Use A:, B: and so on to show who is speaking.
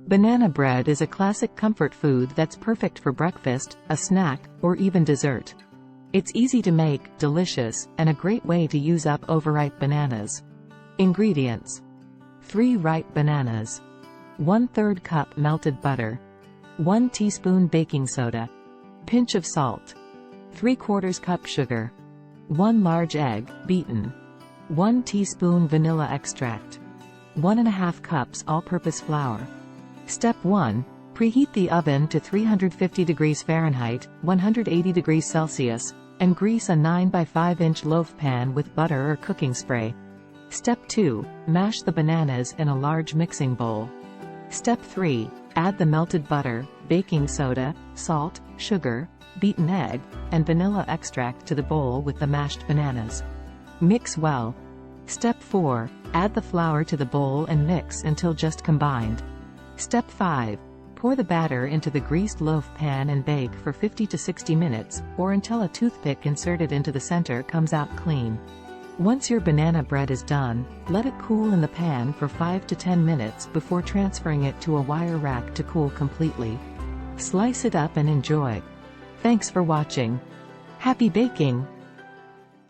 A: Banana bread is a classic comfort food that's perfect for breakfast, a snack, or even dessert. It's easy to make, delicious, and a great way to use up overripe bananas. Ingredients: 3 ripe bananas, 1/3 cup melted butter, 1 teaspoon baking soda, pinch of salt, 3/4 cup sugar, 1 large egg, beaten, 1 teaspoon vanilla extract, 1½ cups all-purpose flour. Step 1. Preheat the oven to 350 degrees Fahrenheit, 180 degrees Celsius, and grease a 9 by 5 inch loaf pan with butter or cooking spray. Step 2. Mash the bananas in a large mixing bowl. Step 3. Add the melted butter, baking soda, salt, sugar, beaten egg, and vanilla extract to the bowl with the mashed bananas. Mix well. Step 4. Add the flour to the bowl and mix until just combined. Step 5. Pour the batter into the greased loaf pan and bake for 50 to 60 minutes, or until a toothpick inserted into the center comes out clean. Once your banana bread is done, let it cool in the pan for 5 to 10 minutes before transferring it to a wire rack to cool completely. Slice it up and enjoy. Thanks for watching. Happy baking!